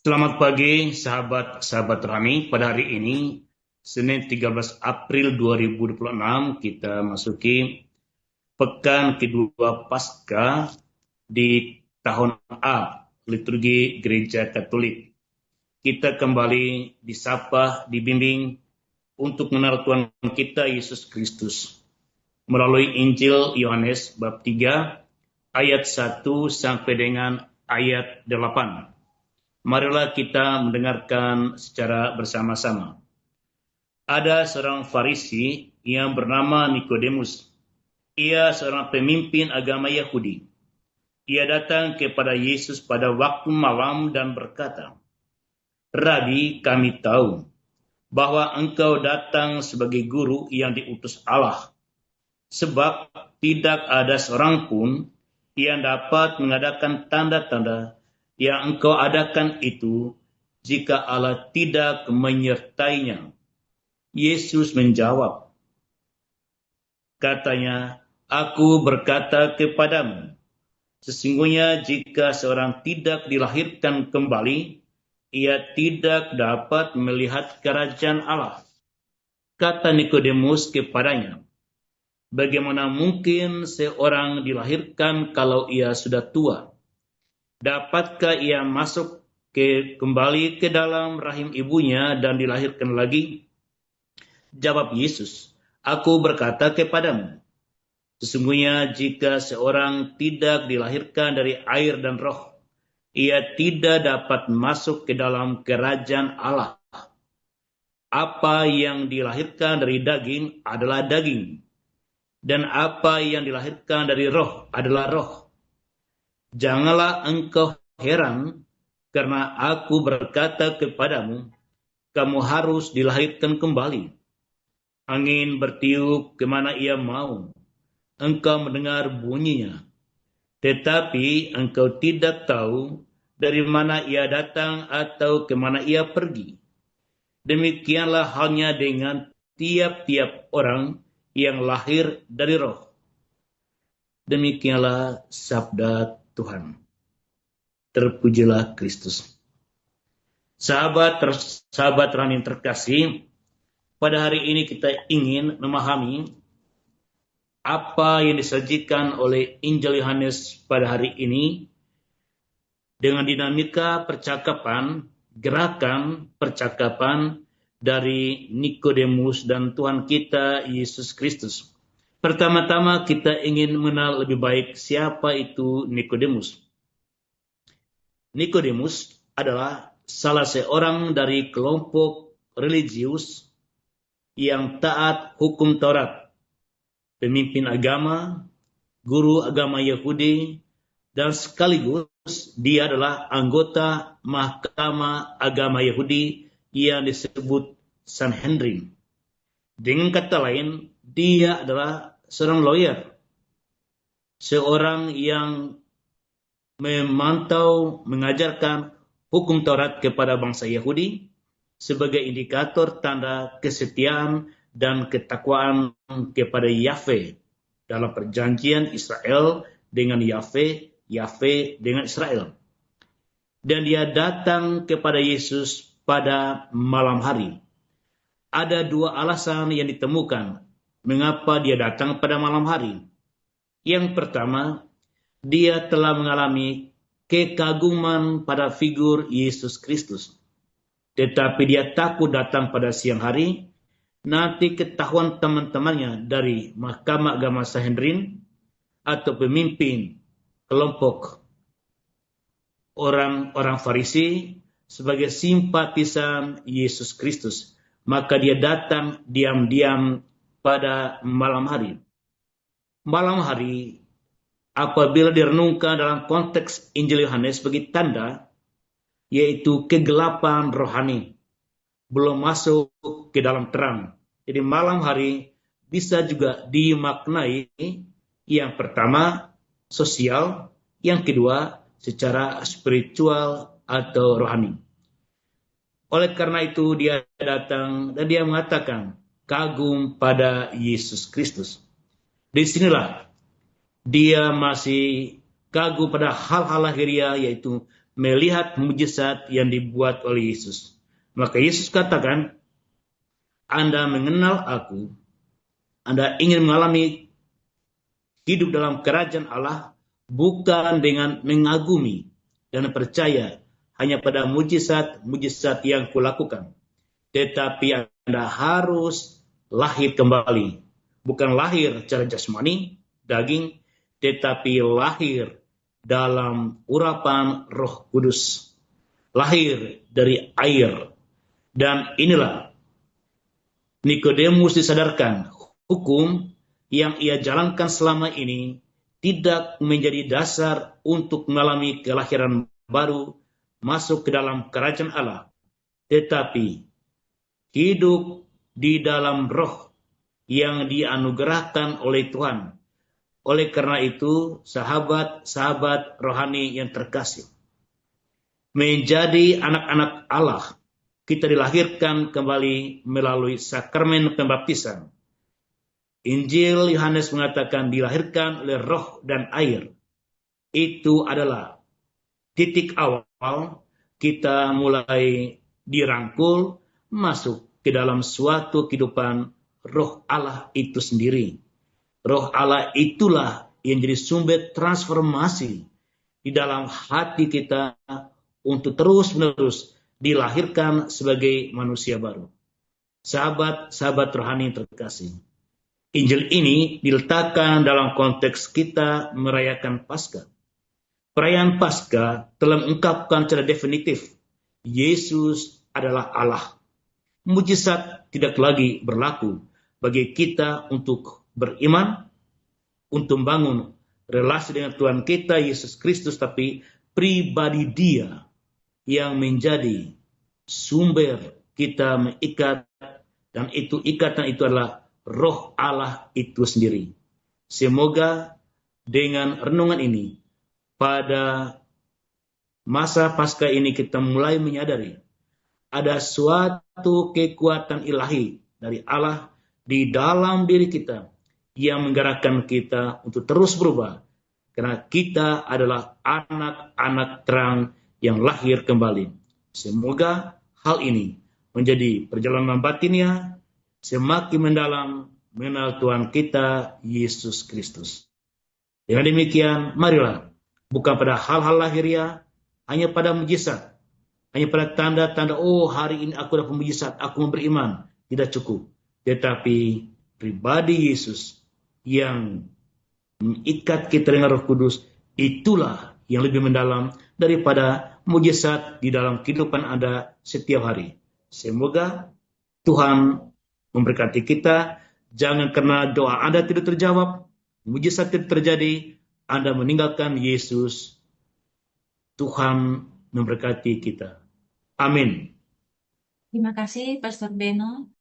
Selamat pagi sahabat-sahabat Rani. Pada hari ini, Senin 13 April 2026, kita masuki pekan kedua Paskah di tahun A, liturgi Gereja Katolik. Kita kembali disapa, dibimbing untuk mengenal Tuhan kita Yesus Kristus melalui Injil Yohanes bab 3 ayat 1 sampai dengan ayat 8. Marilah kita mendengarkan secara bersama-sama. Ada seorang Farisi yang bernama Nikodemus. Ia seorang pemimpin agama Yahudi. Ia datang kepada Yesus pada waktu malam dan berkata, "Rabi, kami tahu bahwa engkau datang sebagai guru yang diutus Allah, sebab tidak ada seorang pun yang dapat mengadakan tanda-tanda yang engkau adakan itu jika Allah tidak menyertainya." Yesus menjawab, katanya, "Aku berkata kepadamu, sesungguhnya jika seorang tidak dilahirkan kembali, ia tidak dapat melihat kerajaan Allah." Kata Nikodemus kepadanya, "Bagaimana mungkin seorang dilahirkan kalau ia sudah tua? Dapatkah ia masuk kembali ke dalam rahim ibunya dan dilahirkan lagi?" Jawab Yesus, "Aku berkata kepadamu, sesungguhnya jika seorang tidak dilahirkan dari air dan roh, ia tidak dapat masuk ke dalam kerajaan Allah. Apa yang dilahirkan dari daging adalah daging, dan apa yang dilahirkan dari roh adalah roh. Janganlah engkau heran karena aku berkata kepadamu, kamu harus dilahirkan kembali. Angin bertiup kemana ia mau, engkau mendengar bunyinya, tetapi engkau tidak tahu dari mana ia datang atau kemana ia pergi. Demikianlah halnya dengan tiap-tiap orang yang lahir dari roh." Demikianlah sabda Tuhan. Terpujilah Kristus. Sahabat Ramin terkasih, pada hari ini kita ingin memahami apa yang disajikan oleh Injil Yohanes pada hari ini dengan dinamika percakapan, gerakan percakapan dari Nikodemus dan Tuhan kita Yesus Kristus. Pertama-tama kita ingin mengenal lebih baik siapa itu Nikodemus. Nikodemus adalah salah seorang dari kelompok religius yang taat hukum Taurat, pemimpin agama, guru agama Yahudi, dan sekaligus dia adalah anggota Mahkamah Agama Yahudi yang disebut Sanhedrin. Dengan kata lain, dia adalah seorang lawyer, seorang yang memantau, mengajarkan hukum Taurat kepada bangsa Yahudi sebagai indikator tanda kesetiaan dan ketakwaan kepada Yahweh dalam perjanjian Israel dengan Yahweh, Yahweh dengan Israel. Dan dia datang kepada Yesus pada malam hari. Ada dua alasan yang ditemukan mengapa dia datang pada malam hari. Yang pertama, dia telah mengalami kekaguman pada figur Yesus Kristus. Tetapi dia takut datang pada siang hari, nanti ketahuan teman-temannya dari Mahkamah Agama Sanhedrin atau pemimpin kelompok orang-orang Farisi sebagai simpatisan Yesus Kristus. Maka dia datang diam-diam pada malam hari. Malam hari, apabila direnungkan dalam konteks Injil Yohanes sebagai tanda, yaitu kegelapan rohani, belum masuk ke dalam terang. Jadi malam hari bisa juga dimaknai yang pertama sosial, yang kedua secara spiritual atau rohani. Oleh karena itu dia datang dan dia mengatakan kagum pada Yesus Kristus. Disinilah dia masih kagum pada hal-hal lahiriah, yaitu melihat mujizat yang dibuat oleh Yesus. Maka Yesus katakan, Anda mengenal aku, Anda ingin mengalami hidup dalam kerajaan Allah, bukan dengan mengagumi dan percaya hanya pada mujizat-mujizat yang kulakukan. Tetapi Anda harus lahir kembali. Bukan lahir secara jasmani, daging, tetapi lahir dalam urapan Roh Kudus. Lahir dari air. Dan inilah Nikodemus disadarkan hukum yang ia jalankan selama ini tidak menjadi dasar untuk mengalami kelahiran baru masuk ke dalam kerajaan Allah, tetapi hidup di dalam roh yang dianugerahkan oleh Tuhan. Oleh karena itu, sahabat-sahabat rohani yang terkasih, menjadi anak-anak Allah, kita dilahirkan kembali melalui sakramen pembaptisan. Injil Yohanes mengatakan dilahirkan oleh roh dan air. Itu adalah titik awal kita mulai dirangkul masuk ke dalam suatu kehidupan roh Allah itu sendiri. Roh Allah itulah yang jadi sumber transformasi di dalam hati kita untuk terus-menerus dilahirkan sebagai manusia baru. Sahabat-sahabat rohani yang terkasih, Injil ini diletakkan dalam konteks kita merayakan Paskah. Perayaan Paskah telah mengungkapkan secara definitif Yesus adalah Allah. Mujizat tidak lagi berlaku bagi kita untuk beriman, untuk membangun relasi dengan Tuhan kita Yesus Kristus, tapi pribadi Dia yang menjadi sumber kita mengikat, dan ikatan itu adalah Roh Allah itu sendiri. Semoga dengan renungan ini pada masa Paskah ini kita mulai menyadari ada suatu kekuatan ilahi dari Allah di dalam diri kita yang menggerakkan kita untuk terus berubah, karena kita adalah anak-anak terang yang lahir kembali. Semoga hal ini menjadi perjalanan batinnya semakin mendalam mengenal Tuhan kita Yesus Kristus. Dengan demikian, marilah bukan pada hal-hal lahiriah, hanya pada mujizat, hanya pada tanda-tanda, oh hari ini aku dapat mujizat, aku beriman, tidak cukup. Tetapi pribadi Yesus yang mengikat kita dengan Roh Kudus, itulah yang lebih mendalam daripada mujizat di dalam kehidupan Anda setiap hari. Semoga Tuhan memberkati kita. Jangan karena doa Anda tidak terjawab, mujizat tidak terjadi, Anda meninggalkan Yesus. Tuhan memberkati kita. Amin. Terima kasih, Pastor Beno.